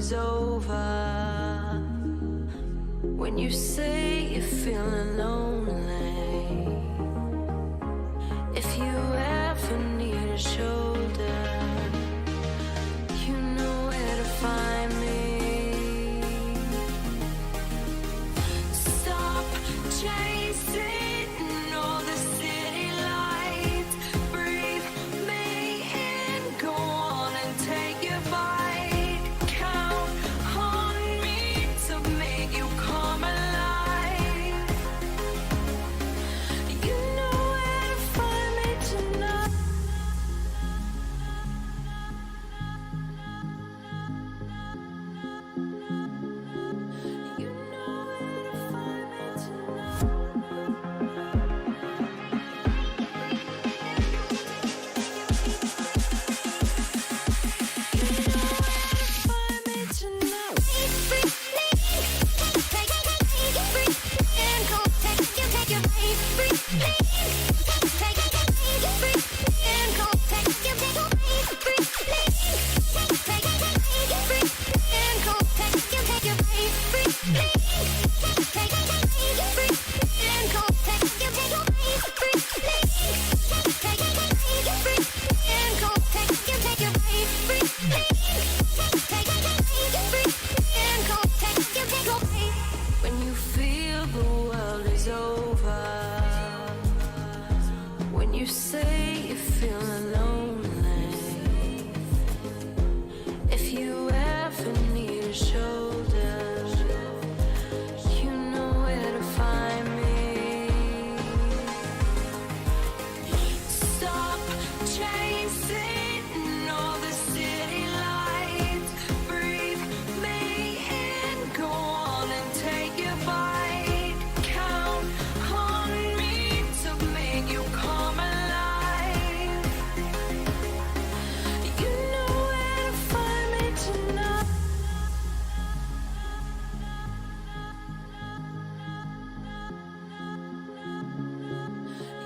is over, when you say you're feeling lonely, if you ever need a shoulder, you know where to find me. Stop chasing all the city lights, breathe me in, go on and take your bite, count on me to make you come alive. You know where to find me tonight. You know where to find me tonight. When you feel the world is over, when you say you're feeling lonely, if you ever need a shoulder, you know where to find me. Stop chasing all the city lights, breathe me in, go on and take your bite, count on me to make you come alive. You know where to find me tonight.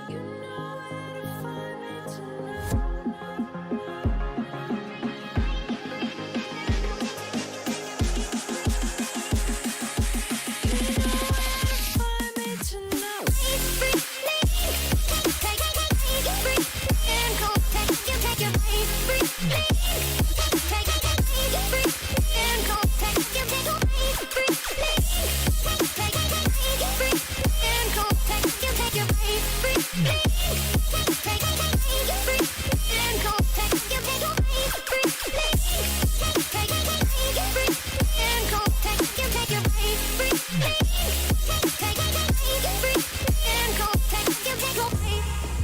You know where to find me tonight.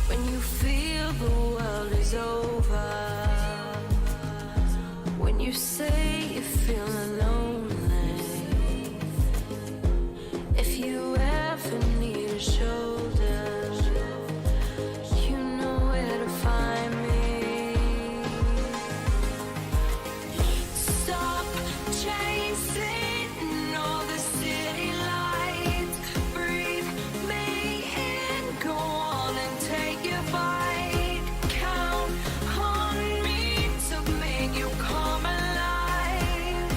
When you feel the world is over, when you say you're feeling lonely, if you ever need a shoulder, you know where to find me. Stop chasing all the city lights, breathe me in, go on and take your bite, count on me to make you come alive.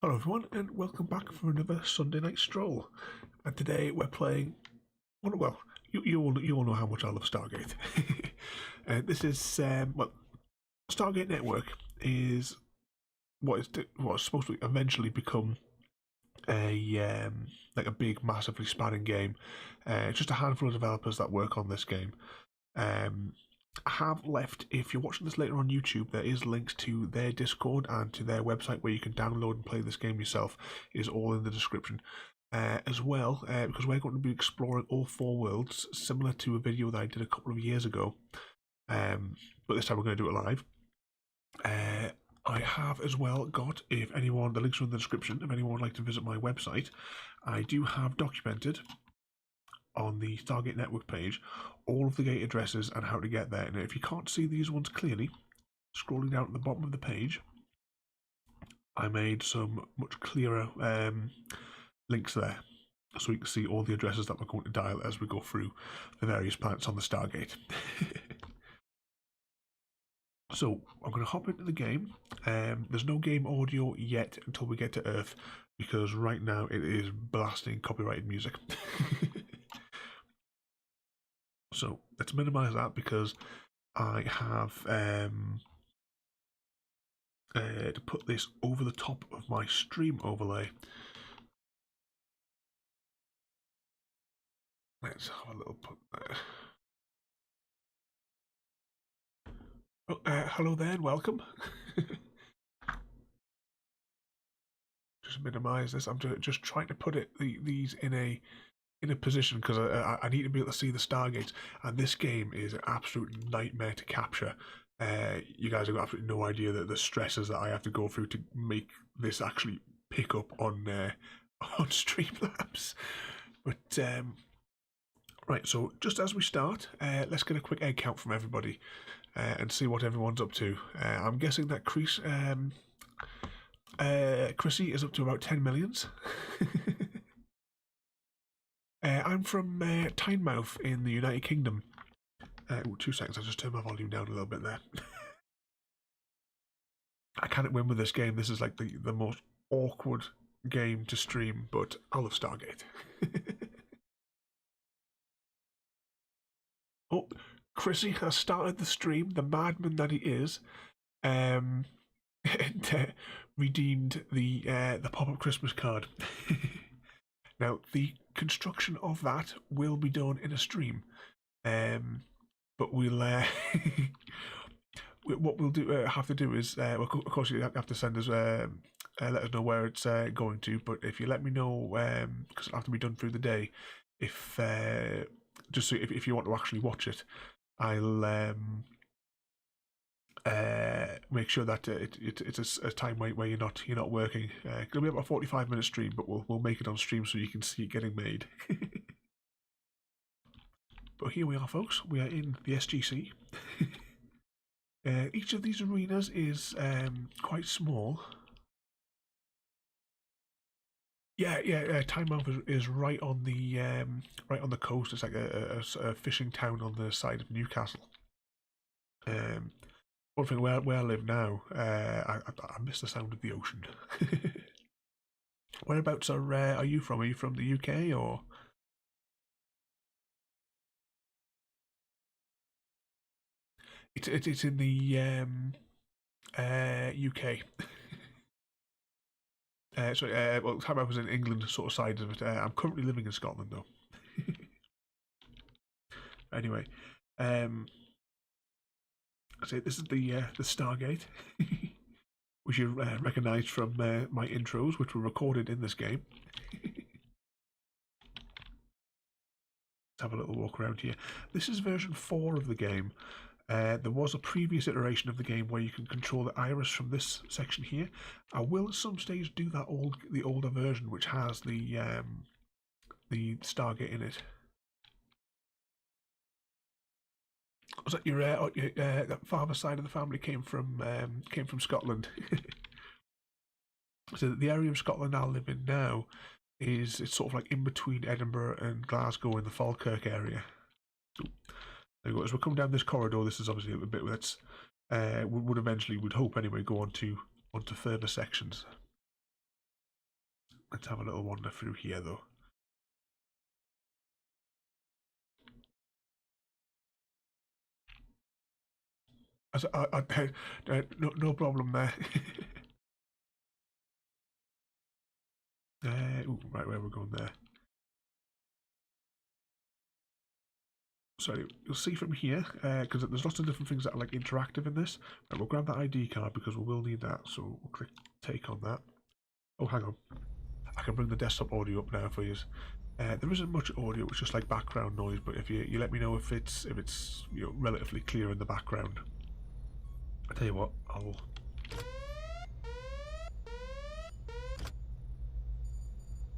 Hello everyone and welcome back for another Sunday Night Stroll. And today we're playing, well, you all know how much I love Stargate. This is, Stargate Network is what's supposed to eventually become like a big, massively spanning game. Just a handful of developers that work on this game. I have left, if you're watching this later on YouTube, there is links to their Discord and to their website where you can download and play this game yourself. It is all in the description. As well, because we're going to be exploring all four worlds, similar to a video that I did a couple of years ago. But this time we're going to do it live. I have as well got, if anyone, the links are in the description, if anyone would like to visit my website, I do have documented on the Stargate Network page all of the gate addresses and how to get there. And if you can't see these ones clearly, scrolling down at the bottom of the page, I made some much clearer links there, so you can see all the addresses that we're going to dial as we go through the various planets on the Stargate. So I'm going to hop into the game. There's no game audio yet until we get to Earth, because right now it is blasting copyrighted music. So let's minimize that, because I have to put this over the top of my stream overlay. Let's have a little put there. Oh, hello there and welcome. Just minimize this. I'm just trying to put these in a position, because I need to be able to see the Stargates, and this game is an absolute nightmare to capture. You guys have got absolutely no idea that the stresses that I have to go through to make this actually pick up on Streamlabs. But right, so just as we start, let's get a quick egg count from everybody and see what everyone's up to. I'm guessing that Chrissy is up to about 10 millions. I'm from Tynemouth in the United Kingdom. 2 seconds, I'll just turn my volume down a little bit there. I can't win with this game. This is like the most awkward game to stream, but I love Stargate. Oh, Chrissy has started the stream, the madman that he is, and redeemed the pop-up Christmas card. Now, the construction of that will be done in a stream, but we'll what we'll do have to do is, of course, you have to send us let us know where it's going to. But if you let me know, because it'll have to be done through the day, if just so if you want to actually watch it, I'll make sure that it's a time where you're not working. It'll be about a 45-minute stream, but we'll make it on stream so you can see it getting made. But here we are, folks. We are in the SGC. Each of these arenas is quite small. Yeah. Tynemouth is right on the coast. It's like a fishing town on the side of Newcastle. One thing where I live now, I miss the sound of the ocean. Whereabouts are you from? Are you from the UK or? It's in the UK. Well, time I was in England, sort of side of it. I'm currently living in Scotland though. Anyway, so this is the Stargate, which you recognise from my intros, which were recorded in this game. Let's have a little walk around here. This is version 4 of the game. There was a previous iteration of the game where you can control the iris from this section here. I will at some stage do that the older version, which has the Stargate in it. Was that your that father's side of the family came from Scotland? So the area of Scotland I live in now it's sort of like in between Edinburgh and Glasgow in the Falkirk area. So, as we come down this corridor, this is obviously a bit that's would eventually, would hope anyway, go on to further sections. Let's have a little wander through here, though. No problem there. Ooh, right, where we're going there. So you'll see from here, because there's lots of different things that are like interactive in this. Right, we'll grab that ID card because we will need that. So we'll click take on that. Oh, hang on. I can bring the desktop audio up now for you. There isn't much audio; it's just like background noise. But if you let me know if it's relatively clear in the background. I tell you what, I'll.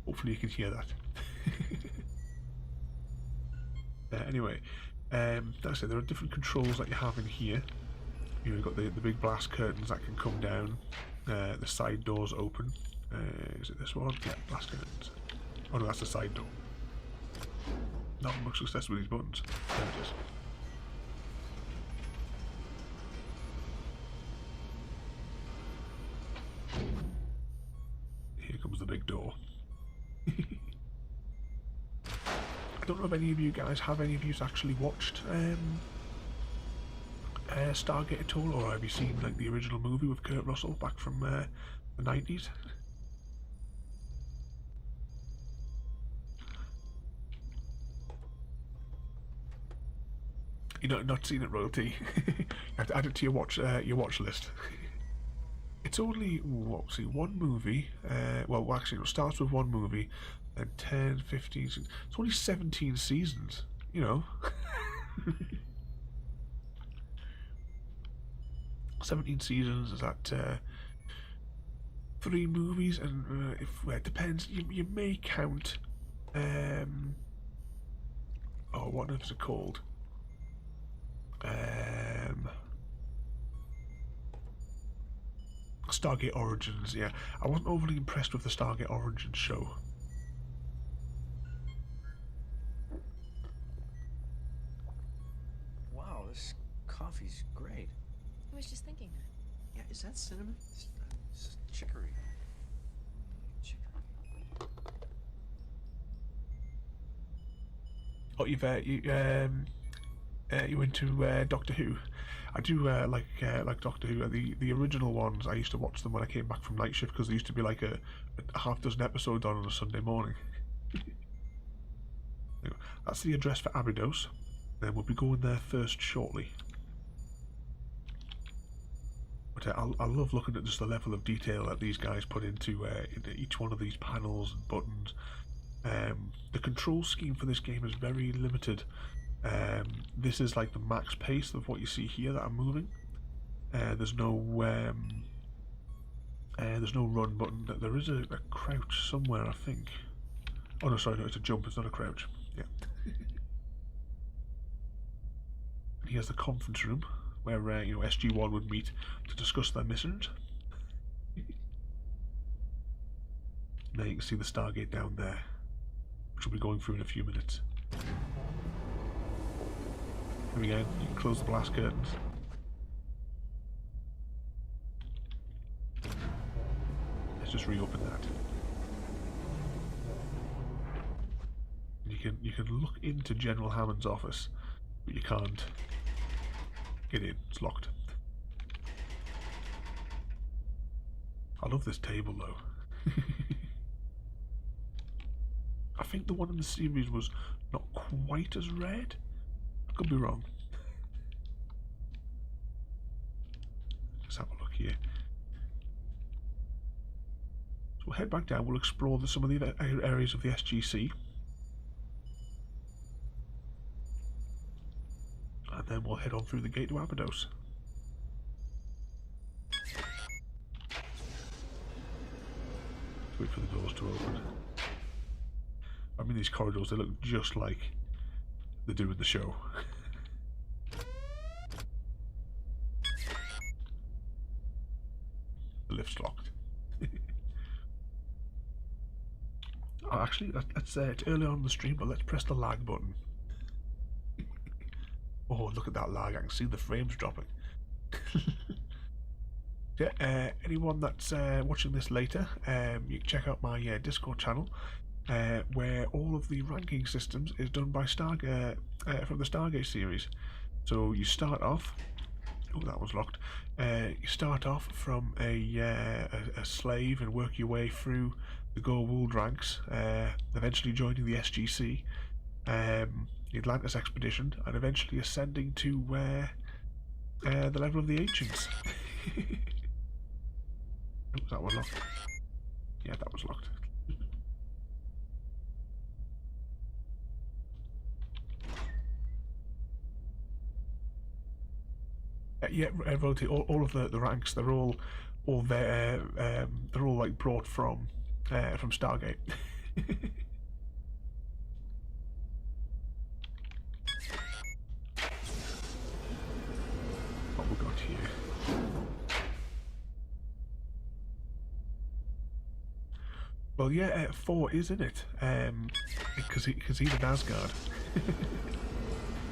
Hopefully you can hear that. Anyway, that's it. There are different controls that you have in here. You've got the big blast curtains that can come down. The side doors open. Is it this one? Yeah, blast curtains. Oh no, that's the side door. Not much success with these buttons. There it is. Here comes the big door. I don't know if any of you guys have any of you actually watched Stargate at all, or have you seen like the original movie with Kurt Russell back from the 90s? You're not seen it, royalty. You have to add it to your watch list. It's only one movie. Well, actually, it starts with one movie, and 10, 15. It's only 17 seasons. You know. 17 seasons. Is that 3 movies? And it depends. You may count. Oh, what is it called? Stargate Origins, yeah. I wasn't overly impressed with the Stargate Origins show. Wow, this coffee's great. I was just thinking that. Yeah, is that cinnamon? It's chicory. Oh, you into Doctor Who? I do like Doctor Who. The original ones, I used to watch them when I came back from night shift because there used to be like a half dozen episodes on a Sunday morning. That's the address for Abydos. Then we'll be going there first shortly. But I love looking at just the level of detail that these guys put into each one of these panels and buttons. The control scheme for this game is very limited. This is like the max pace of what you see here that I'm moving. There's no run button. There is a crouch somewhere, I think. Oh no, sorry, no, it's a jump. It's not a crouch. Yeah. And here's the conference room where SG-1 would meet to discuss their missions. Now you can see the Stargate down there, which we'll be going through in a few minutes. Here we go, you can close the blast curtains. Let's just reopen that. And you can look into General Hammond's office, but you can't get in, it's locked. I love this table though. I think the one in the series was not quite as red. I could be wrong. Let's have a look here. So we'll head back down. We'll explore some of the areas of the SGC. And then we'll head on through the gate to Abydos. Wait for the doors to open. I mean, these corridors, they look just like they do in the show. The lift's locked. Oh, actually, it's early on in the stream, but let's press the lag button. Oh, look at that lag. I can see the frames dropping. Yeah, anyone that's watching this later, you can check out my Discord channel, where all of the ranking systems is done by Stargate from the Stargate series. So you start off. Oh, that was locked. You start off from a slave and work your way through the Goa'uld ranks, eventually joining the SGC, the Atlantis expedition, and eventually ascending to the level of the ancients. Oh, was that one locked? Yeah, that was locked. Yeah, rotate all of the ranks. They're all there. They're all like brought from Stargate. What we got here? Well, yeah, 4 is in it, because he's an Asgard.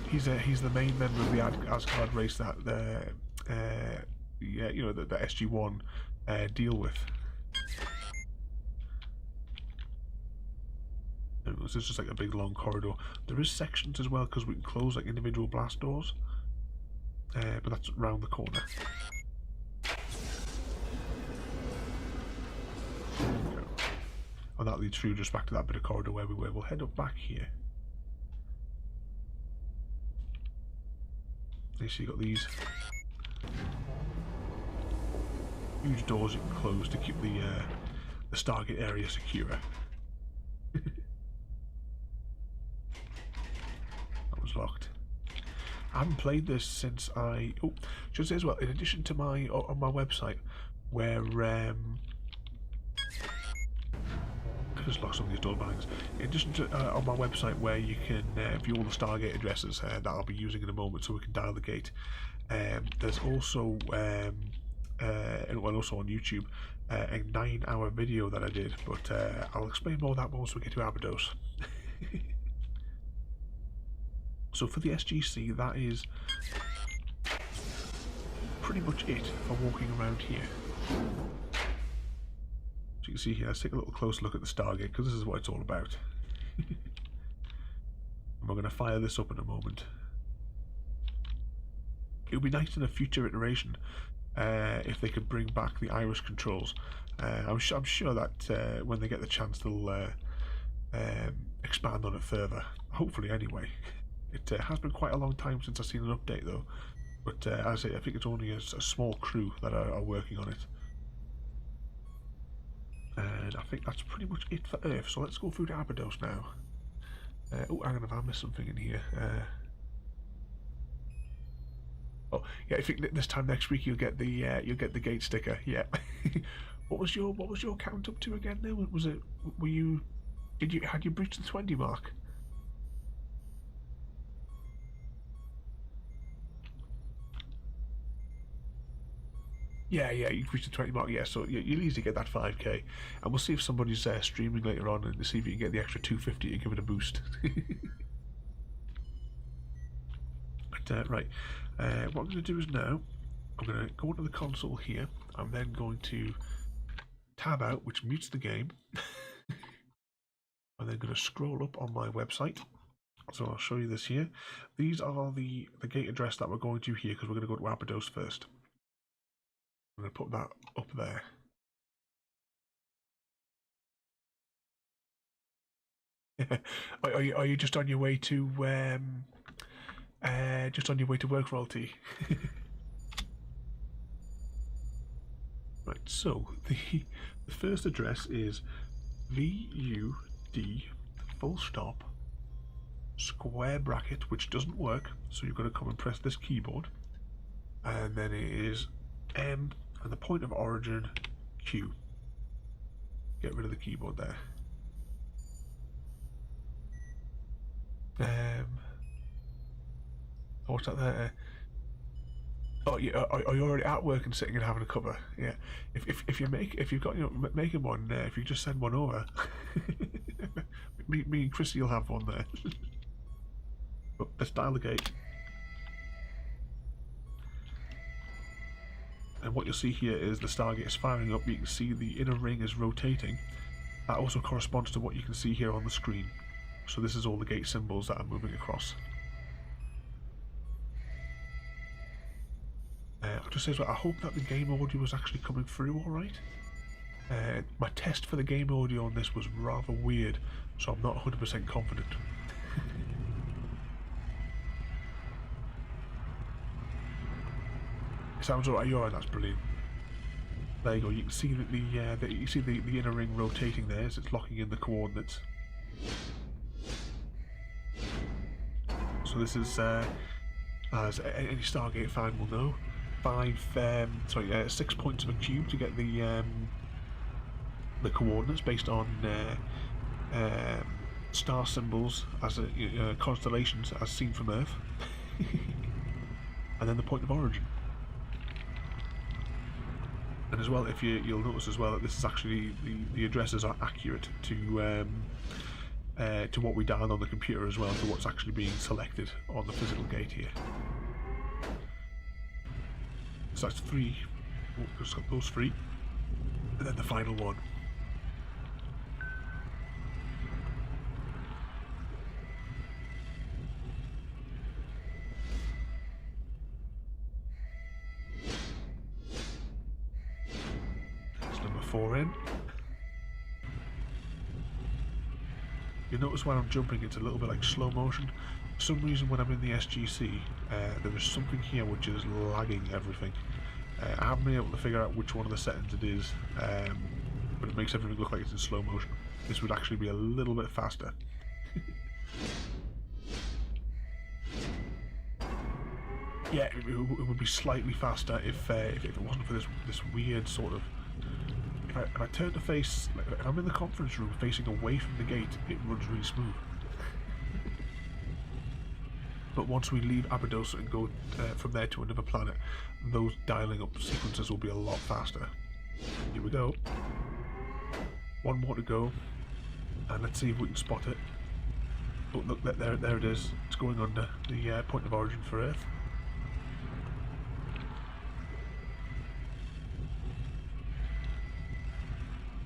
He's the main member of the Asgard race that yeah, you know, the SG-1 deal with. This is just like a big long corridor. There is sections as well because we can close like individual blast doors, but that's round the corner. And that leads through just back to that bit of corridor where we were. We'll head up back here. You see, you got these huge doors you can close to keep the Stargate area secure. That was locked. I haven't played this since I. Oh, should say as well. In addition to my on my website, where just lock some of these door bangs. In addition to on my website where you can view all the Stargate addresses that I'll be using in a moment, so we can dial the gate. There's also well, also on YouTube, a 9-hour video that I did, but I'll explain more of that once we get to Abydos. So for the SGC, that is pretty much it for walking around here. So you can see here, let's take a little closer look at the Stargate, because this is what it's all about. And we're going to fire this up in a moment. It would be nice in a future iteration if they could bring back the iris controls. I'm sure that when they get the chance they'll expand on it further. Hopefully, anyway. It has been quite a long time since I've seen an update though. But as I say, I think it's only a small crew that are working on it. And I think that's pretty much it for Earth, so let's go through to Abydos now. Oh, hang on, if I missed something in here. Oh, yeah, I think this time next week you'll get the gate sticker. Yeah. What was your count up to again? There was it. Had you breached the 20 mark? Yeah, you've reached the 20 mark, yeah, so you'll easily get that 5k. And we'll see if somebody's streaming later on and see if you can get the extra 250 and give it a boost. But, right, what I'm going to do is now, I'm going to go onto the console here. I'm then going to tab out, which mutes the game. I'm then going to scroll up on my website. So I'll show you this here. These are the gate address that we're going to here, because we're going to go to Abydos first. I'm going to put that up there. Are you just on your way to work, royalty? Right. So the first address is VUD full stop square bracket, which doesn't work. So you've got to come and press this keyboard, and then it is M. And the point of origin, Q. Get rid of the keyboard there. What's that there? Oh, yeah. Are you already at work and sitting and having a cuppa? Yeah. If you've got making one, if you just send one over, me and Chrissy will have one there. But let's dial the gate. And what you'll see here is the Stargate is firing up. You can see the inner ring is rotating. That also corresponds to what you can see here on the screen. So this is all the gate symbols that are moving across. I'll just say as well, I hope that the game audio was actually coming through alright. My test for the game audio on this was rather weird, so I'm not 100% confident. It sounds alright, you're alright, that's brilliant. There you go, you can see that the inner ring rotating there as it's locking in the coordinates. So this is, as any Stargate fan will know, 6 points of a cube to get the coordinates based on star symbols as constellations as seen from Earth, and then the point of origin. And as well, you'll notice as well that this is actually the addresses are accurate to what we dialed on the computer as well, to what's actually being selected on the physical gate here. So that's 3. Oh, just got those 3, and then the final one. That's number 4 in. You notice when I'm jumping, it's a little bit like slow motion. For some reason, when I'm in the SGC, there is something here which is lagging everything. I haven't been able to figure out which one of the settings it is, but it makes everything look like it's in slow motion. This would actually be a little bit faster. Yeah, it would be slightly faster if it wasn't for this weird sort of. If I turn to face, if I'm in the conference room facing away from the gate, it runs really smooth. But once we leave Abydos and go from there to another planet, those dialing up sequences will be a lot faster. Here we go. One more to go, and let's see if we can spot it. Oh, look, there it is. It's going under the point of origin for Earth.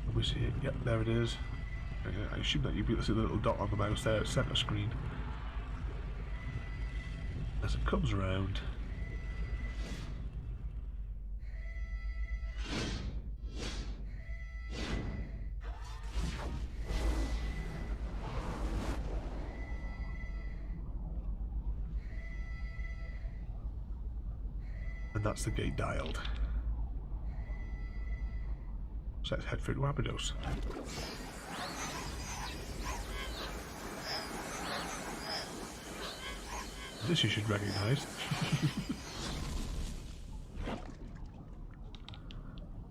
Let me see it. Yep, there it is. I assume that you'll be able to see the little dot on the mouse there at center screen. As it comes around. And that's the gate dialed. So let's head through to Abydos. This you should recognise.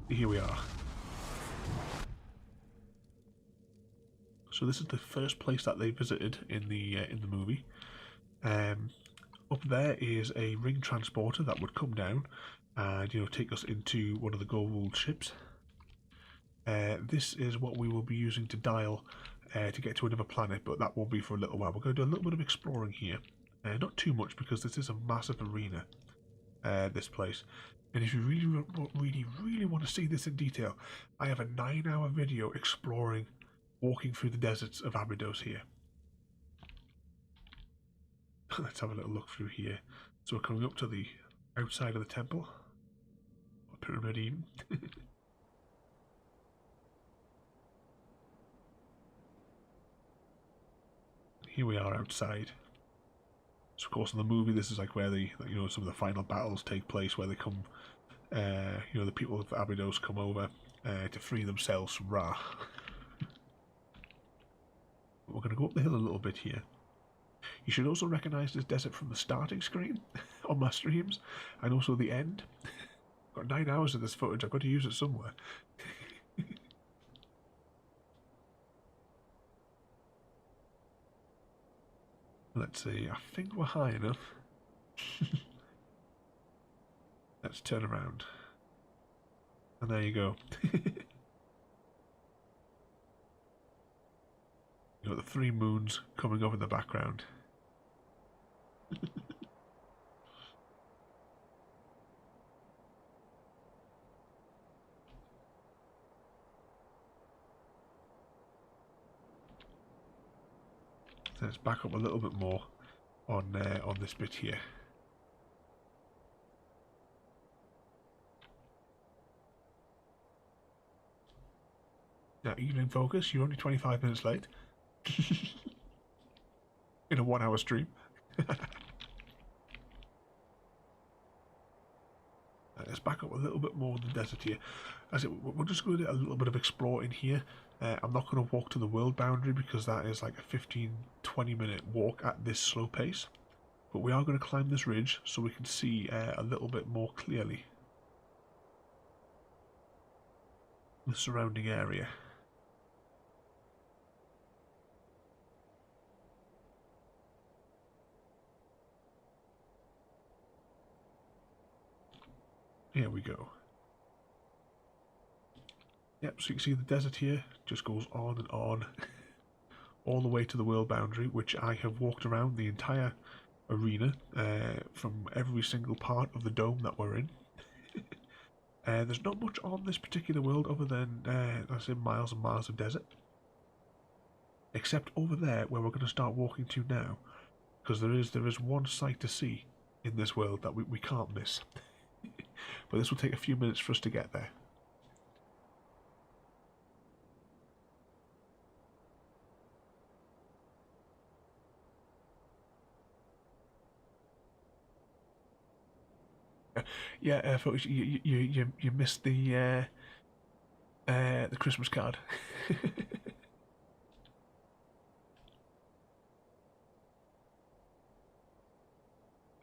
Here we are. So this is the first place that they visited in the movie. Up there is a ring transporter that would come down and take us into one of the gold ships. This is what we will be using to dial to get to another planet, but that won't be for a little while. We're going to do a little bit of exploring here. Not too much, because this is a massive arena, this place. And if you really want to see this in detail, I have a 9-hour video exploring, walking through the deserts of Abydos here. Let's have a little look through here. So we're coming up to the outside of the temple, or pyramid even. Here we are outside. So of course in the movie this is like where the some of the final battles take place, where they come the people of Abydos come over to free themselves from Ra. We're going to go up the hill a little bit here. You should also recognise this desert from the starting screen on my streams, and also the end. I've got 9 hours of this footage, I've got to use it somewhere. Let's see, I think we're high enough. Let's turn around. And there you go. You got the 3 moons coming up in the background. Let's back up a little bit more on this bit here. Now, evening focus, you're only 25 minutes late. In a 1 hour stream. Let's back up a little bit more in the desert here. We're just going to do a little bit of exploring here. I'm not going to walk to the world boundary because that is like a 15-20 minute walk at this slow pace. But we are going to climb this ridge so we can see a little bit more clearly the surrounding area. Here we go. Yep, so you can see the desert here just goes on and on all the way to the world boundary, which I have walked around the entire arena from every single part of the dome that we're in. There's not much on this particular world other than, I say, miles and miles of desert. Except over there where we're going to start walking to now, because there is one sight to see in this world that we can't miss. But this will take a few minutes for us to get there. Yeah, folks, you missed the Christmas card.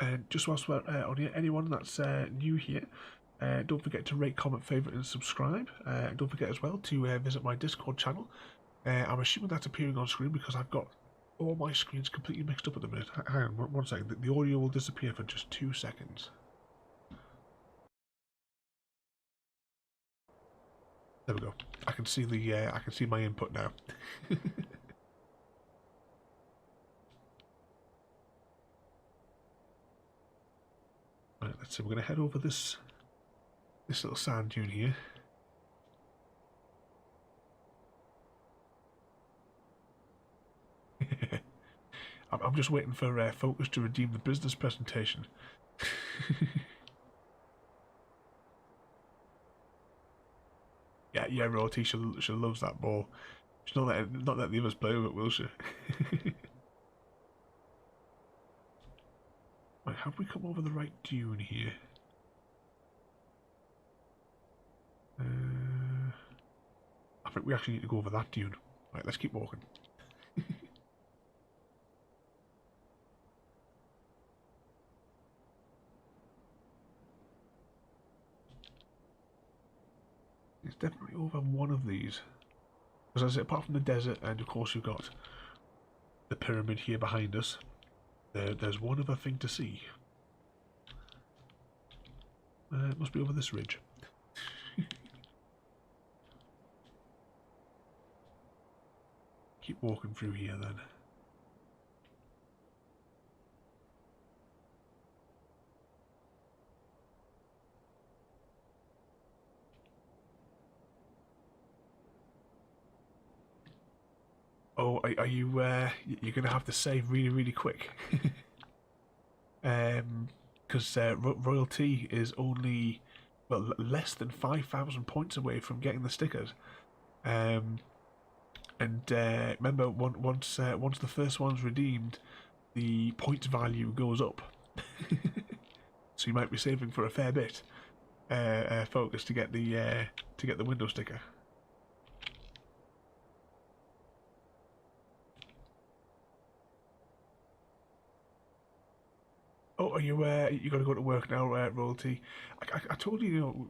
And just whilst we're on here, anyone that's new here, don't forget to rate, comment, favourite and subscribe. Don't forget as well to visit my Discord channel. I'm assuming that's appearing on screen because I've got all my screens completely mixed up at the minute. Hang on, one second. The audio will disappear for just 2 seconds. There we go. I can see I can see my input now. Right, let's see. We're going to head over this little sand dune here. I'm just waiting for Focus to redeem the business presentation. Yeah, Royalty, she loves that ball. She's not let the others play with it, will she? Right, have we come over the right dune here? I think we actually need to go over that dune. Right, let's keep walking. It's definitely over one of these. Because as I say, apart from the desert, and of course you've got the pyramid here behind us, there's one other thing to see. It must be over this ridge. Keep walking through here then. Oh, are you? You're gonna have to save really quick, because Royalty is only less than 5,000 points away from getting the stickers. And remember, once the first one's redeemed, the points value goes up. So you might be saving for a fair bit, Focus, to get the window sticker. Oh, are you got to go to work now, Royalty? I told you, you know,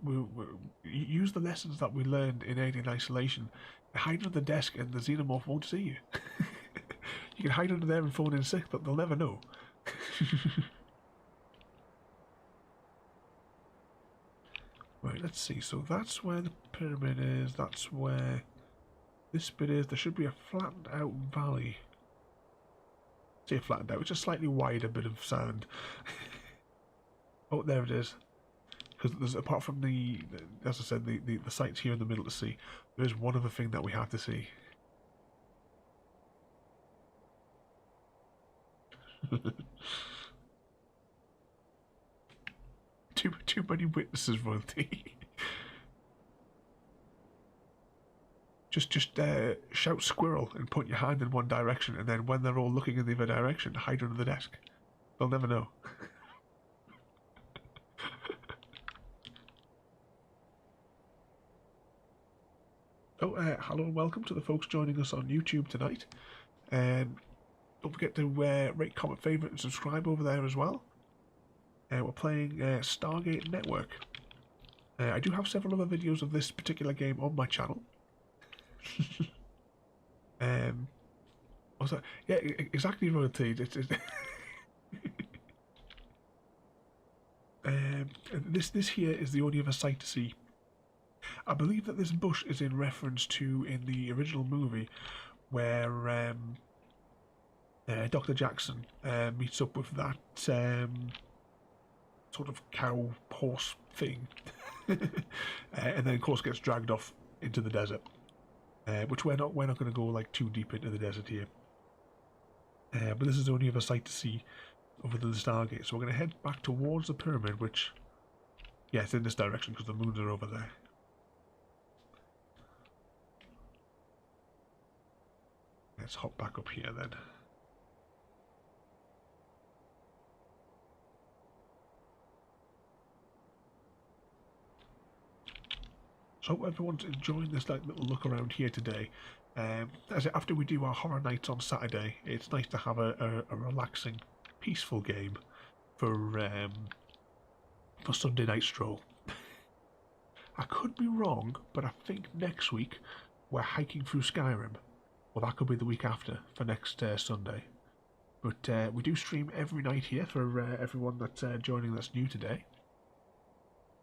we use the lessons that we learned in Alien Isolation. Hide under the desk and the xenomorph won't see you. You can hide under there and phone in sick, but they'll never know. Right, let's see. So that's where the pyramid is. That's where this bit is. There should be a flattened out valley. Say flattened out. It's a slightly wider bit of sand. Oh, there it is. Because there's, apart from the, as I said, the sites here in the middle to see, there is one other thing that we have to see. Too many witnesses, royalty. just shout squirrel and put your hand in one direction, and then when they're all looking in the other direction, hide under the desk. They'll never know. Hello and welcome to the folks joining us on YouTube tonight. Don't forget to rate, comment, favourite, and subscribe over there as well. We're playing Stargate Network. I do have several other videos of this particular game on my channel. Also, yeah, exactly, royalty. This here is the only other sight to see. I believe that this bush is in reference to in the original movie where Dr. Jackson meets up with that sort of cow horse thing, and then of course gets dragged off into the desert. Which we're not going to go like too deep into the desert here. But this is the only other sight to see other than the Stargate. So we're going to head back towards the pyramid, which, yeah, it's in this direction because the moons are over there. Let's hop back up here then. So hope everyone's enjoying this like little look around here today. After we do our horror nights on Saturday, it's nice to have a relaxing, peaceful game for Sunday Night Stroll. I could be wrong, but I think next week we're hiking through Skyrim. Well, that could be the week after for next Sunday. But we do stream every night here for everyone that's joining that's new today.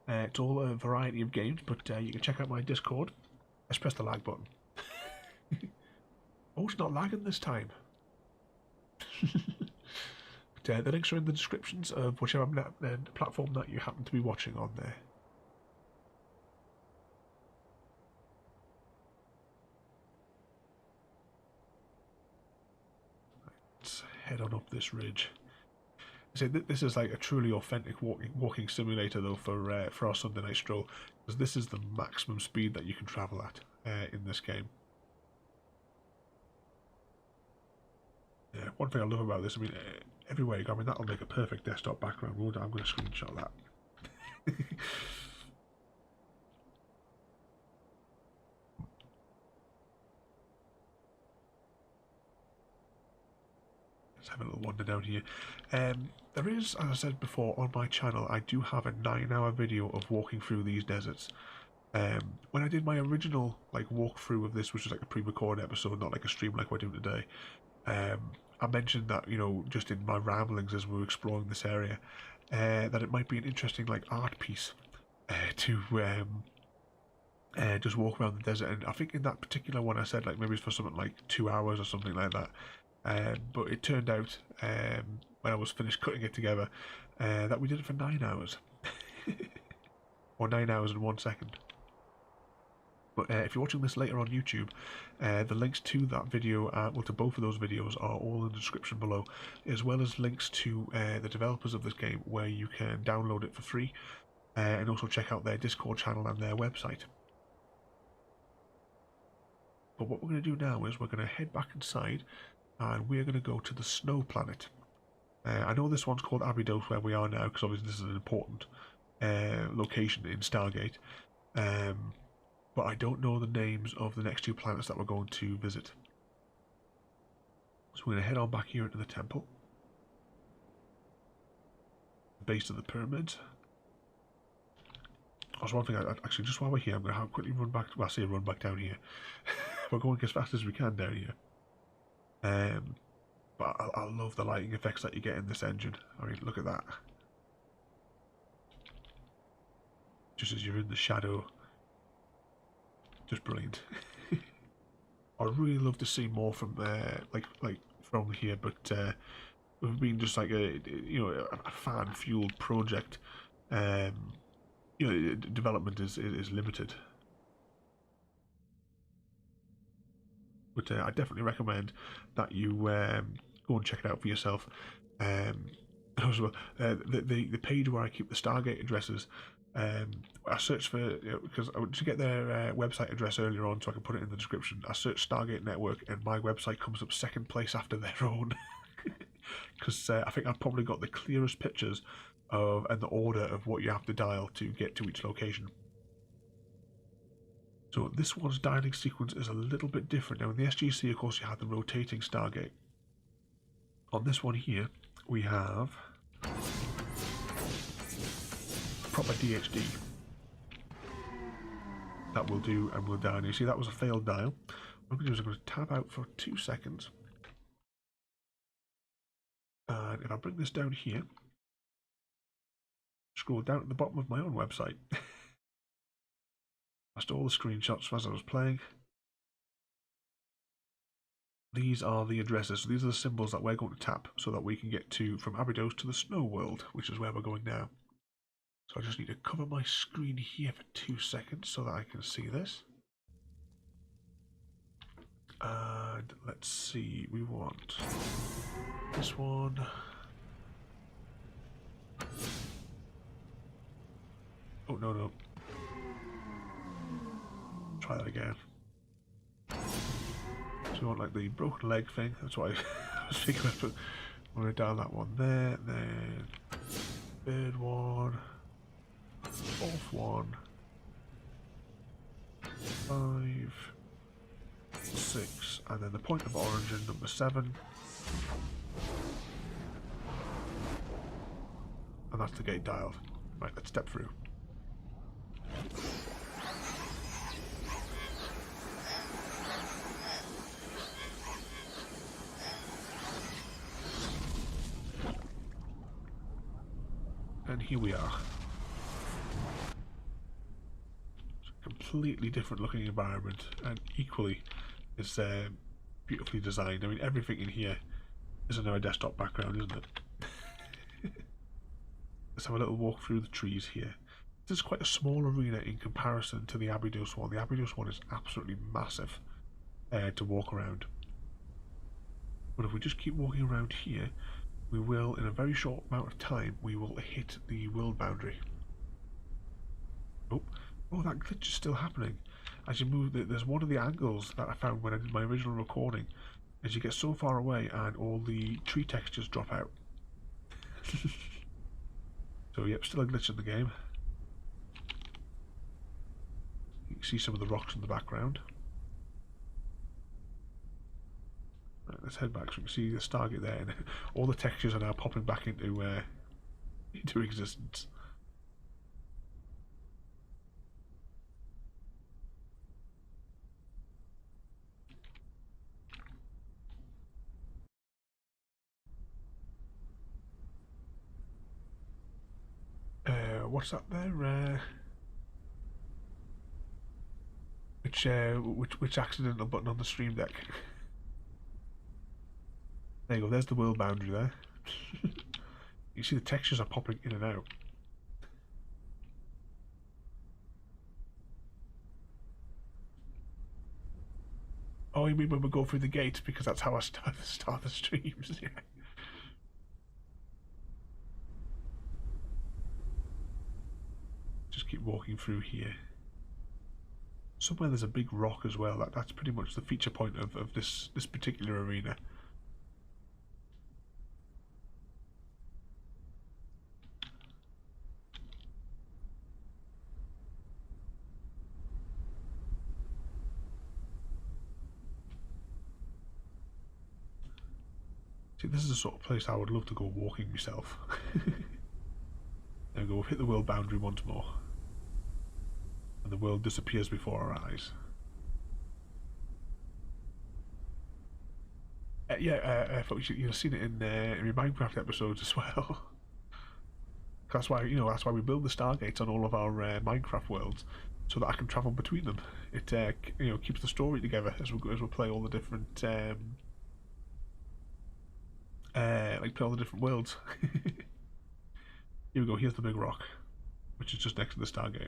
It's all a variety of games, but you can check out my Discord. Let's press the lag button. Oh, it's not lagging this time. But, the links are in the descriptions of whichever platform that you happen to be watching on there. Let's head on up this ridge. So this is like a truly authentic walking simulator though for our Sunday Night Stroll, because this is the maximum speed that you can travel at in this game. Yeah, one thing I love about this, I mean, everywhere you go, I mean, that'll make a perfect desktop background. I'm going to screenshot that. Let's have a little wander down here. There is, as I said before, on my channel, I do have a 9-hour video of walking through these deserts. When I did my original like walkthrough of this, which was like a pre-recorded episode, not like a stream like we're doing today, I mentioned that, you know, just in my ramblings as we were exploring this area, that it might be an interesting like art piece to just walk around the desert. And I think in that particular one I said like maybe it's for something like 2 hours or something like that. But it turned out, when I was finished cutting it together, that we did it for 9 hours. Or 9 hours and 1 second. But if you're watching this later on YouTube, the links to that video, well, to both of those videos, are all in the description below, as well as links to the developers of this game, where you can download it for free, and also check out their Discord channel and their website. But what we're going to do now is we're going to head back inside, and we're going to go to the snow planet. I know this one's called Abydos, where we are now, because obviously this is an important location in Stargate. But I don't know the names of the next 2 planets that we're going to visit. So we're going to head on back here into the temple. The base of the pyramids. Also, one thing, actually, just while we're here, I'm going to quickly run back, well, I say run back down here. We're going as fast as we can down here. But I love the lighting effects that you get in this engine. I mean, look at that. Just as you're in the shadow. Just brilliant. I'd really love to see more from like from here, but we've been just like a fan fueled project. Development is limited. But I definitely recommend that you go and check it out for yourself. As well, the page where I keep the Stargate addresses. I searched for, because I went to get their website address earlier on, so I can put it in the description. I searched Stargate Network, and my website comes up second place after their own, because I think I've probably got the clearest pictures of and the order of what you have to dial to get to each location. So this one's dialing sequence is a little bit different. Now in the SGC, of course, you have the rotating Stargate. On this one here, we have proper DHD. That will do, and we'll dial. You see that was a failed dial. What I'm going to do is I'm going to tab out for 2 seconds. And if I bring this down here, scroll down at the bottom of my own website. That's all the screenshots as I was playing. These are the addresses. So these are the symbols that we're going to tap so that we can get to from Abydos to the Snow World, which is where we're going now. So I just need to cover my screen here for 2 seconds so that I can see this. And let's see, we want this one. Oh, no. Try that again. So we want like the broken leg thing. That's what I was thinking of. But I'm going to dial that one there, then third one, fourth one, 5, 6, and then the point of origin number 7. And that's the gate dialed. Right, let's step through. And here we are. It's a completely different looking environment, and equally it's beautifully designed. I mean, everything in here is in our desktop background, isn't it? Let's have a little walk through the trees here. This is quite a small arena in comparison to the Abydos one. The Abydos one is absolutely massive to walk around. But if we just keep walking around here, we will, in a very short amount of time, we will hit the world boundary. Oh, that glitch is still happening. As you move, there's one of the angles that I found when I did my original recording, as you get so far away and all the tree textures drop out. So yep, still a glitch in the game. You can see some of the rocks in the background. Right, let's head back so we can see the Stargate there, and all the textures are now popping back into existence. What's that there? Which accidental button on the stream deck? There you go, there's the world boundary there. You see the textures are popping in and out. Oh, you mean when we go through the gate? Because that's how I start the streams. Yeah. Just keep walking through here. Somewhere there's a big rock as well. That's pretty much the feature point of this particular arena. See, this is the sort of place I would love to go walking myself. There we go, we've hit the world boundary once more. And the world disappears before our eyes. I thought you've seen it in your Minecraft episodes as well. That's why we build the Stargates on all of our Minecraft worlds, so that I can travel between them. It keeps the story together as we play all the different play all the different worlds. Here we go. Here's the big rock, which is just next to the Stargate.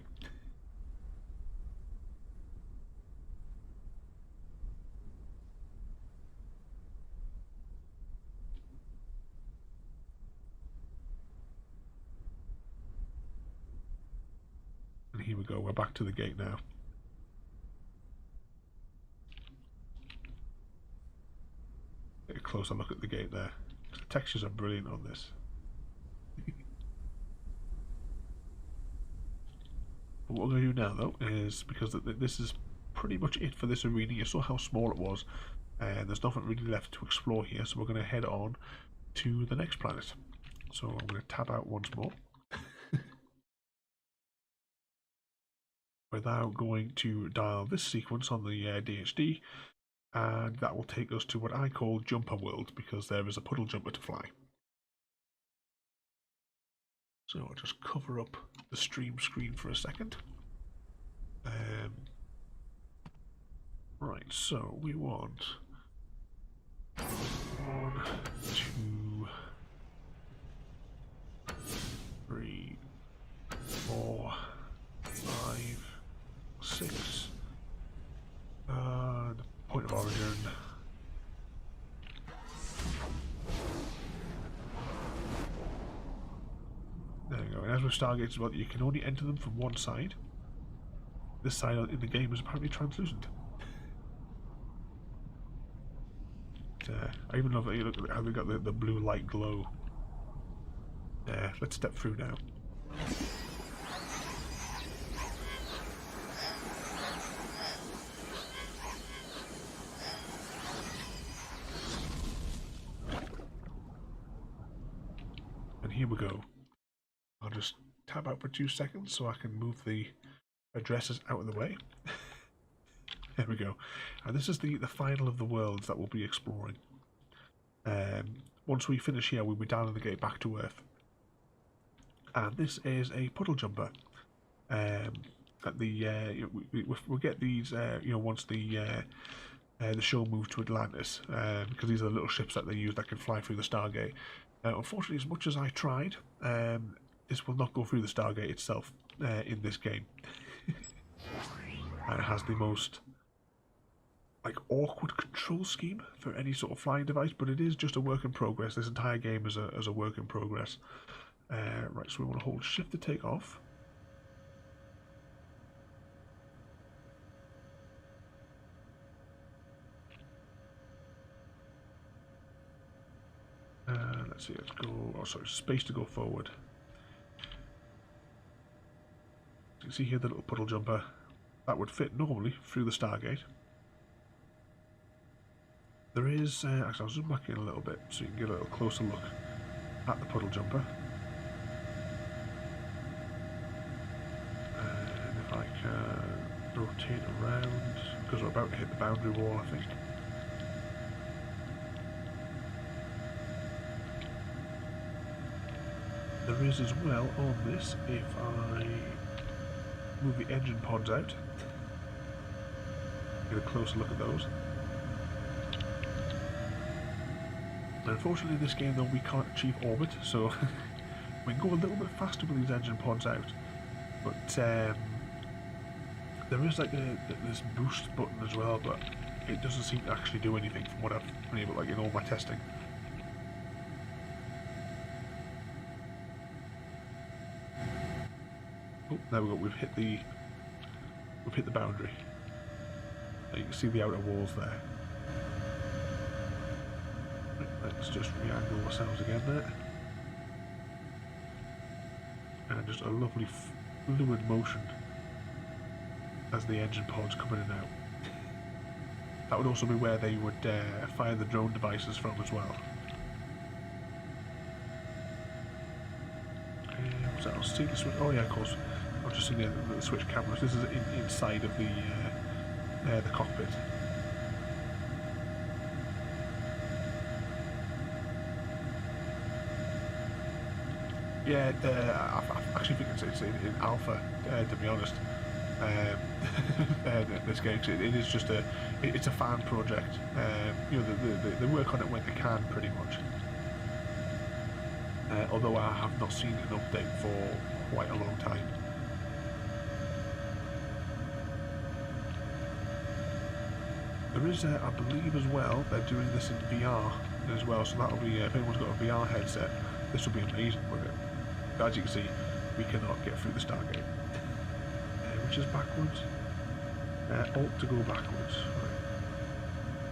here we go, we're back to the gate now. Get a closer look at the gate there. The textures are brilliant on this. But what we're going to do now, though, is because this is pretty much it for this arena. You saw how small it was, and there's nothing really left to explore here, so we're going to head on to the next planet. So I'm going to tab out once more. We're now going to dial this sequence on the DHD, and that will take us to what I call Jumper World, because there is a puddle jumper to fly. So I'll just cover up the stream screen for a second. Right, so we want 1, 2, 3, 4, 5, 6, and point of origin. There we go. And as with Stargate as well, you can only enter them from one side. This side in the game is apparently translucent. I even love that you look at how they got the blue light glow. Let's step through now. And here we go. I'll just tab out for 2 seconds so I can move the addresses out of the way. There we go. And this is the final of the worlds that we'll be exploring. Once we finish here, we'll be down in the gate back to Earth. And this is a puddle jumper. At the we'll get these once the show moves to Atlantis, because these are the little ships that they use that can fly through the Stargate. Unfortunately, as much as I tried, this will not go through the Stargate itself in this game. And it has the most awkward control scheme for any sort of flying device, but it is just a work in progress. This entire game is a work in progress. Right, so we want to hold shift to take off. Let's see, let's go, space to go forward. You can see here the little puddle jumper. That would fit normally through the Stargate. There is, actually I'll zoom back in a little bit so you can get a little closer look at the puddle jumper. And if I can rotate around, because we're about to hit the boundary wall, I think. There is as well on this, if I move the engine pods out, get a closer look at those. Unfortunately, in this game though, we can't achieve orbit, so we can go a little bit faster with these engine pods out. But there is this boost button as well, but it doesn't seem to actually do anything from what I've been able in all my testing. Oh, there we go. We've hit the boundary. You can see the outer walls there. Let's just re-angle ourselves again there. And just a lovely fluid motion as the engine pods come in and out. That would also be where they would fire the drone devices from as well. So I'll see the switch. Oh yeah, of course. I've just seen the switch cameras. This is inside of the cockpit. Yeah, I actually think it's in alpha, to be honest. This game, it is just it's a fan project. They work on it when they can, pretty much. Although I have not seen an update for quite a long time. There is, I believe as well, they're doing this in VR as well, so that'll be, if anyone's got a VR headset, this will be amazing with it. As you can see, we cannot get through the Stargate. switches backwards. Alt to go backwards. Right.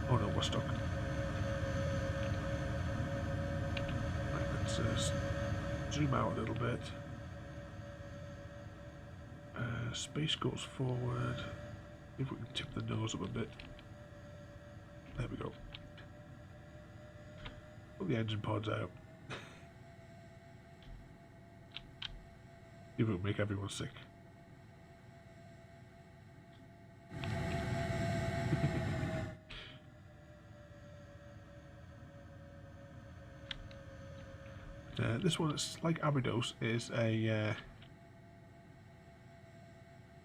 Oh no, we're stuck. Right, let's zoom out a little bit. Space goes forward. See if we can tip the nose up a bit. There we go. Put the engine pods out. See if we can make everyone sick. This one, it's like Abydos, is a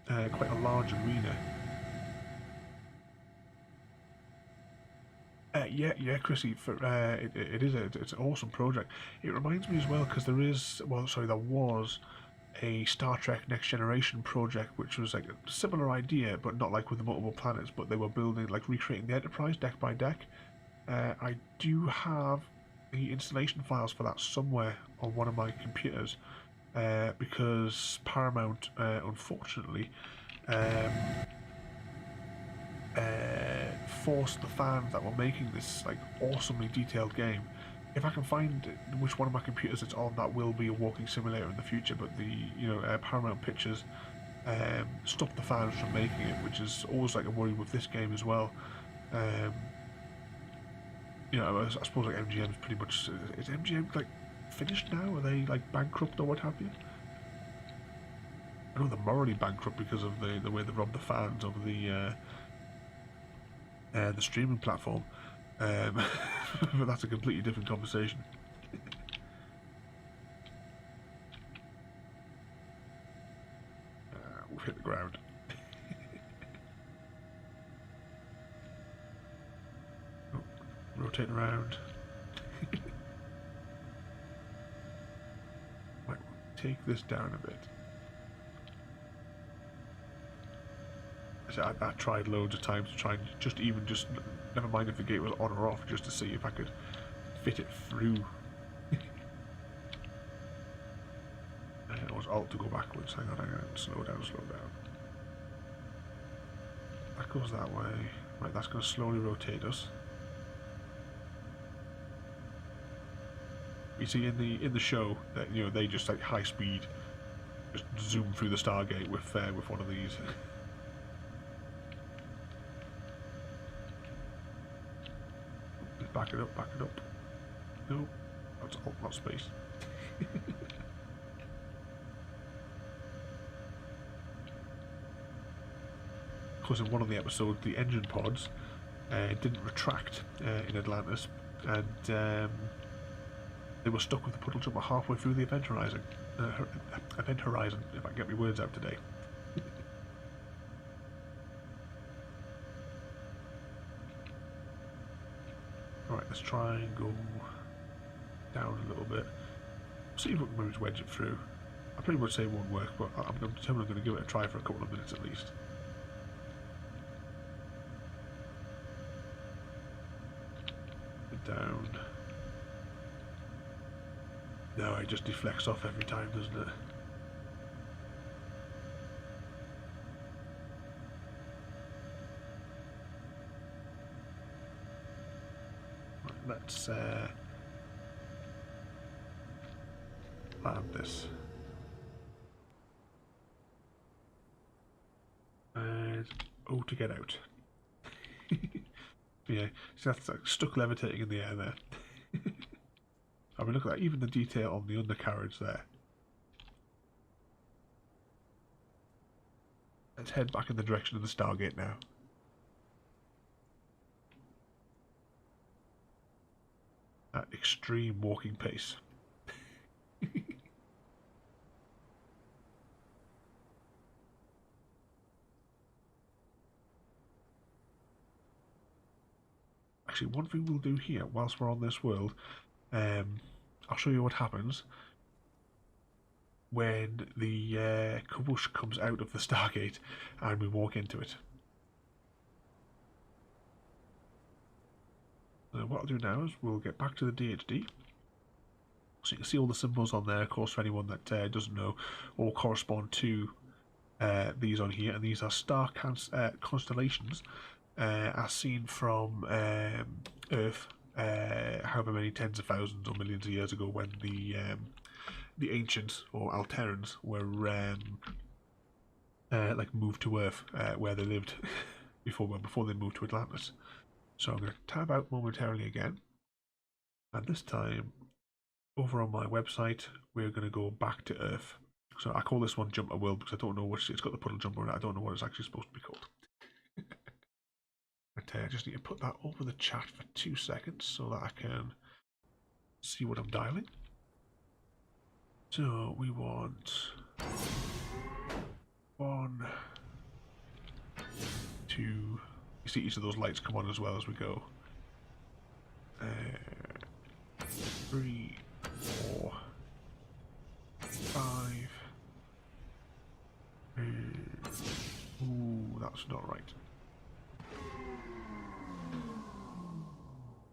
quite a large arena. Yeah, Chrissy. It is it's an awesome project. It reminds me as well because there was a Star Trek Next Generation project which was like a similar idea, but not like with the multiple planets. But they were building like recreating the Enterprise deck by deck. I do have the installation files for that somewhere on one of my computers because Paramount, unfortunately, forced the fans that were making this like awesomely detailed game. If I can find which one of my computers it's on, that will be a walking simulator in the future. But the Paramount Pictures stopped the fans from making it, which is always like a worry with this game as well. I suppose like MGM's pretty much, is MGM like finished now? Are they like bankrupt or what have you? I know they're morally bankrupt because of the way they robbed the fans over the streaming platform, but that's a completely different conversation. We've hit the ground. Oh, rotate around. Might take this down a bit. I tried loads of times to try and just never mind if the gate was on or off, just to see if I could fit it through. It was Alt to go backwards. Hang on, slow down. That goes that way. Right, that's going to slowly rotate us. You see in the show that they just like high speed, just zoom through the Stargate with one of these. Back it up. No, that's Alt, not space. Because in one of the episodes, the engine pods didn't retract in Atlantis, and they were stuck with the puddle jumper halfway through the event horizon. If I can get my words out today. Alright, let's try and go down a little bit. See if we can maybe wedge it through. I pretty much say it won't work, but I'm determined I'm going to give it a try for a couple of minutes at least. Down. No, it just deflects off every time, doesn't it? Let's land this. And O to get out. Yeah, so that's like stuck levitating in the air there. I mean, look at that, even the detail on the undercarriage there. Let's head back in the direction of the Stargate now. At extreme walking pace. Actually, one thing we'll do here, whilst we're on this world, I'll show you what happens when the Kabush comes out of the Stargate and we walk into it. So what I'll do now is we'll get back to the DHD. So you can see all the symbols on there, of course, for anyone that doesn't know, all correspond to these on here, and these are constellations as seen from Earth, however many tens of thousands or millions of years ago, when the ancients or Alterans were like moved to Earth, where they lived before they moved to Atlantis. So I'm going to tab out momentarily again, and this time over on my website we're going to go back to Earth. So I call this one Jumper World because I don't know which, it's got the puddle jumper on it, I don't know what it's actually supposed to be called. But I just need to put that over the chat for 2 seconds so that I can see what I'm dialing. So we want 1, 2. You see each of those lights come on as well as we go. 3, 4, 5. Ooh, that's not right.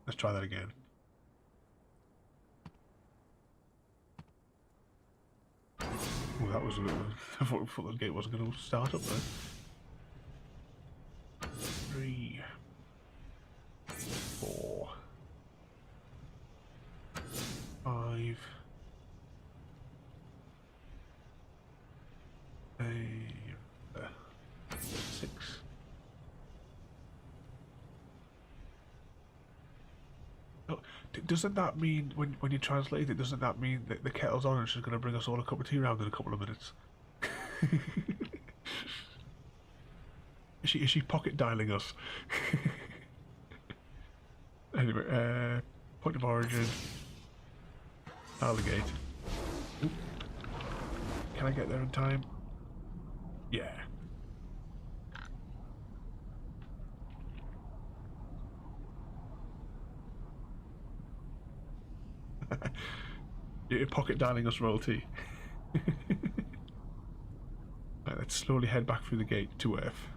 Let's try that again. Oh, that was a bit of I thought the gate wasn't going to start up there. 3, 4, 5, 6. Oh, doesn't that mean, when you translate it, doesn't that mean that the kettle's on and she's going to bring us all a cup of tea round in a couple of minutes? Is she pocket dialing us? Anyway, point of origin. Stargate. Oop. Can I get there in time? Yeah. You're pocket dialing us royalty. Right, let's slowly head back through the gate to Earth.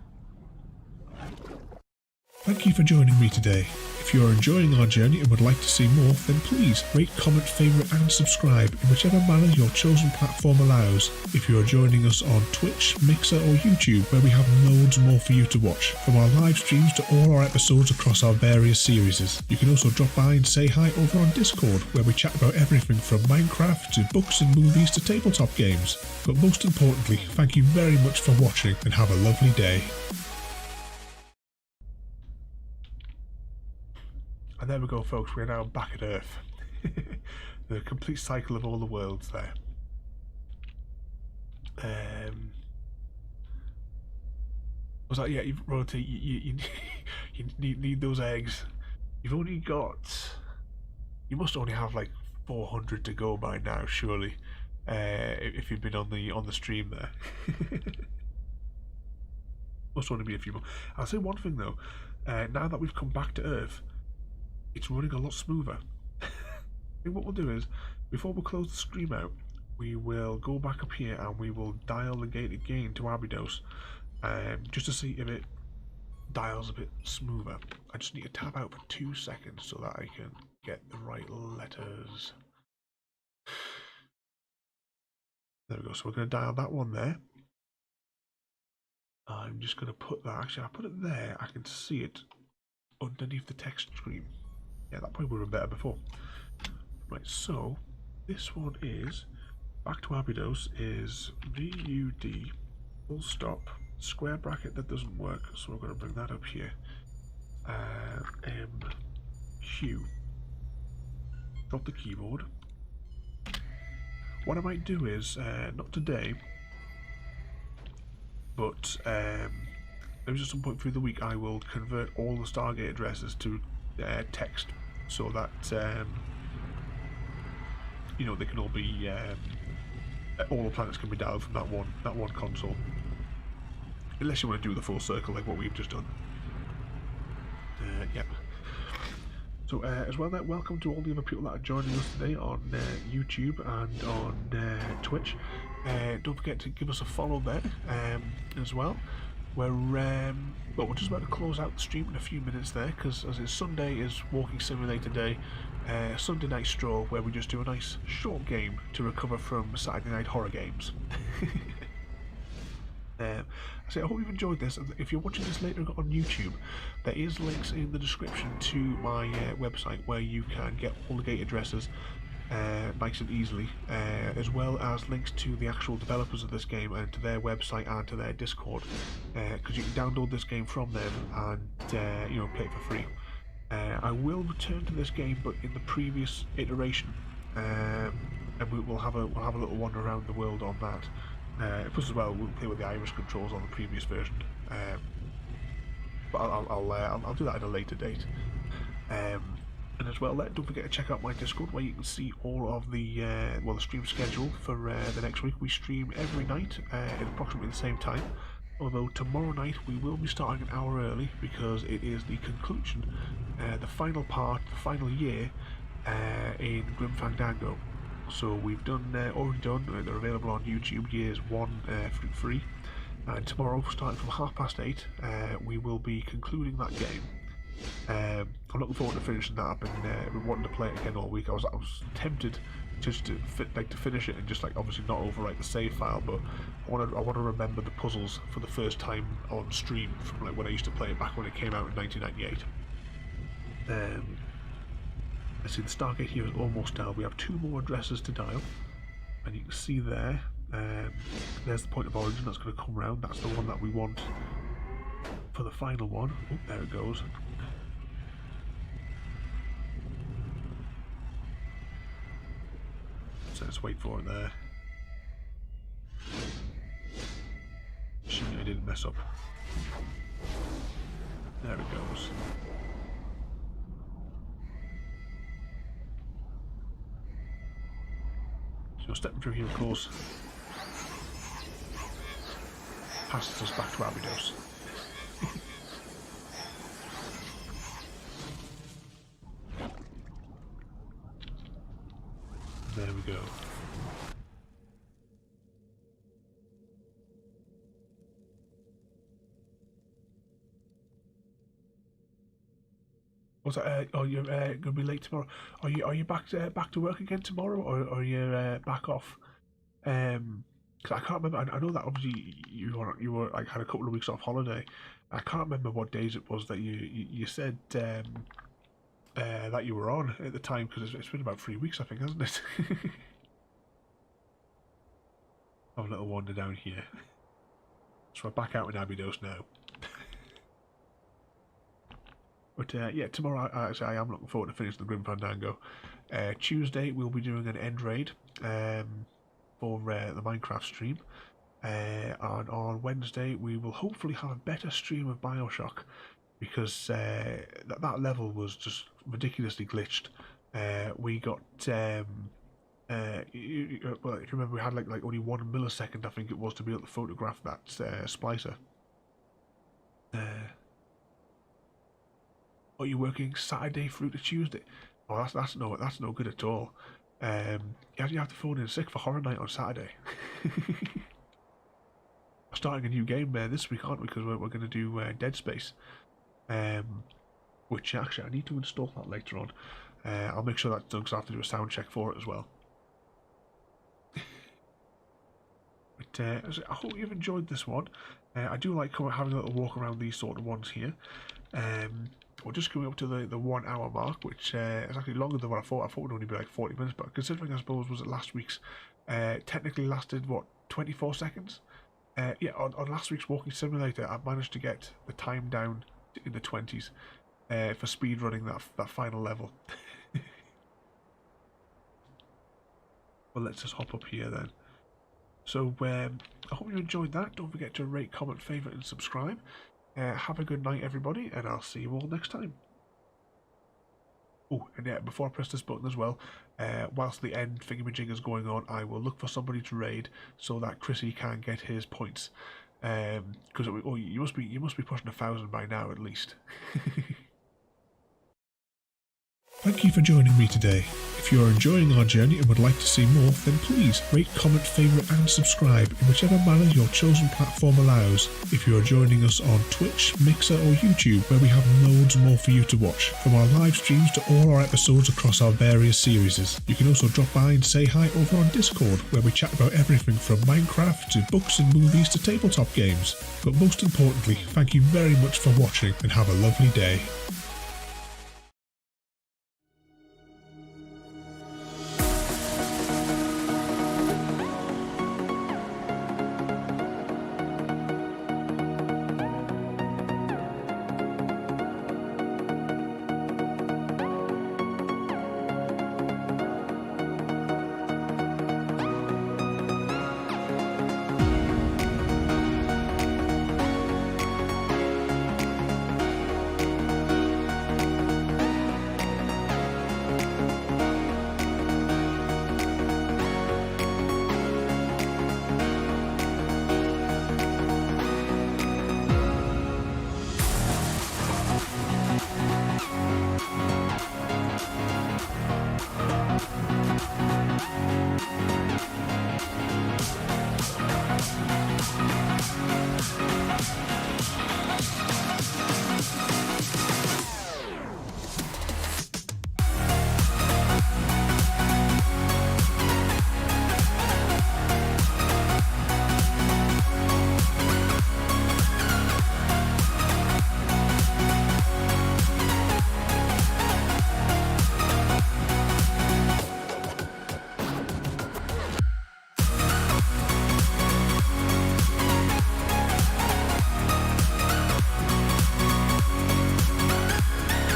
Thank you for joining me today. If you are enjoying our journey and would like to see more, then please rate, comment, favourite and subscribe in whichever manner your chosen platform allows. If you are joining us on Twitch, Mixer or YouTube, where we have loads more for you to watch, from our live streams to all our episodes across our various series. You can also drop by and say hi over on Discord, where we chat about everything from Minecraft to books and movies to tabletop games. But most importantly, thank you very much for watching and have a lovely day. And there we go, folks, we're now back at Earth. The complete cycle of all the worlds there. Was that, yeah, royalty, you need those eggs. You've only got, you must only have like 400 to go by now, surely, if you've been on the stream there. Must only be a few more. I'll say one thing though, now that we've come back to Earth, it's running a lot smoother. I think what we'll do is, before we close the stream out, we will go back up here and we will dial the gate again to Abydos, just to see if it dials a bit smoother. I just need to tab out for 2 seconds so that I can get the right letters. There we go, so we're going to dial that one there. I'm just going to put that, actually I put it there, I can see it underneath the text screen. Yeah, that probably would have been better before. Right, so this one is, back to Abydos, is VUD, full stop, square bracket that doesn't work, so we're going to bring that up here. MQ. Drop the keyboard. What I might do is, not today, but maybe at some point through the week I will convert all the Stargate addresses to text, so that you know, they can all be all the planets can be dialed from that one console, unless you want to do the full circle like what we've just done. Yep. So as well, welcome to all the other people that are joining us today on YouTube and on Twitch. Don't forget to give us a follow there as well. We're we're just about to close out the stream in a few minutes there, because as it's Sunday is Walking Simulator Day, Sunday Night Stroll, where we just do a nice short game to recover from Saturday night horror games. I hope you've enjoyed this. And if you're watching this later on YouTube, there is links in the description to my website where you can get all the gate addresses nice and easily, as well as links to the actual developers of this game and to their website and to their Discord, because you can download this game from them and play it for free. I will return to this game, but in the previous iteration, and we'll have a little wander around the world on that. Plus, as well, we'll play with the Irish controls on the previous version, but I'll do that at a later date. And as well, don't forget to check out my Discord where you can see all of the the stream schedule for the next week. We stream every night at approximately the same time. Although tomorrow night we will be starting an hour early because it is the conclusion, the final part, the final year in Grim Fandango. So we've already done. They're available on YouTube. Years 1 through 3, and tomorrow, starting from 8:30, we will be concluding that game. I'm looking forward to finishing that up and been wanting to play it again all week. I was tempted just to finish it and just obviously not overwrite the save file, but I want to remember the puzzles for the first time on stream from when I used to play it back when it came out in 1998. I see the Stargate here is almost down. We have 2 more addresses to dial, and you can see there, there's the point of origin that's going to come round. That's the one that we want for the final one. Oh, there it goes. So let's wait for it there. Assuming I didn't mess up. There it goes. So stepping through here, of course, passes us back to Abydos. There we go. What's that? Oh, you're gonna be late tomorrow. Are you back to work again tomorrow, or are you back off? Cause I can't remember. I know that obviously you were had a couple of weeks off holiday. I can't remember what days it was that you said that you were on at the time, because it's been about 3 weeks, I think, hasn't it? Have a little wander down here. So we're back out in Abydos now. But yeah, tomorrow I am looking forward to finishing the Grim Fandango. Tuesday we'll be doing an end raid for the Minecraft stream. And on Wednesday we will hopefully have a better stream of Bioshock, because that level was just ridiculously glitched. We got well, if you remember, we had like only 1 millisecond, I think it was, to be able to photograph that splicer. Are you working Saturday through to Tuesday? Oh, that's no good at all. You have to phone in sick for Horror Night on Saturday. We're starting a new game this week, aren't we? Because we're going to do Dead Space. Which actually I need to install that later on. I'll make sure that's done because I have to do a sound check for it as well. But I hope you've enjoyed this one. I do like having a little walk around these sort of ones here. We're just coming up to the 1 hour mark, which is actually longer than what I thought. I thought it would only be like 40 minutes, but considering I suppose was it last week's, technically lasted what, 24 seconds? Yeah, on last week's walking simulator, I managed to get the time down in the 20s for speed running that final level. Well, let's just hop up here then. So I hope you enjoyed that. Don't forget to rate, comment, favourite and subscribe. Have a good night everybody, and I'll see you all next time. Oh, and yeah, before I press this button as well, whilst the end thingamajig is going on, I will look for somebody to raid so that Chrissy can get his points. Because you must be pushing 1,000 by now at least. Thank you for joining me today. If you are enjoying our journey and would like to see more, then please rate, comment, favourite and subscribe in whichever manner your chosen platform allows. If you are joining us on Twitch, Mixer or YouTube, where we have loads more for you to watch, from our live streams to all our episodes across our various series. You can also drop by and say hi over on Discord, where we chat about everything from Minecraft to books and movies to tabletop games. But most importantly, thank you very much for watching and have a lovely day.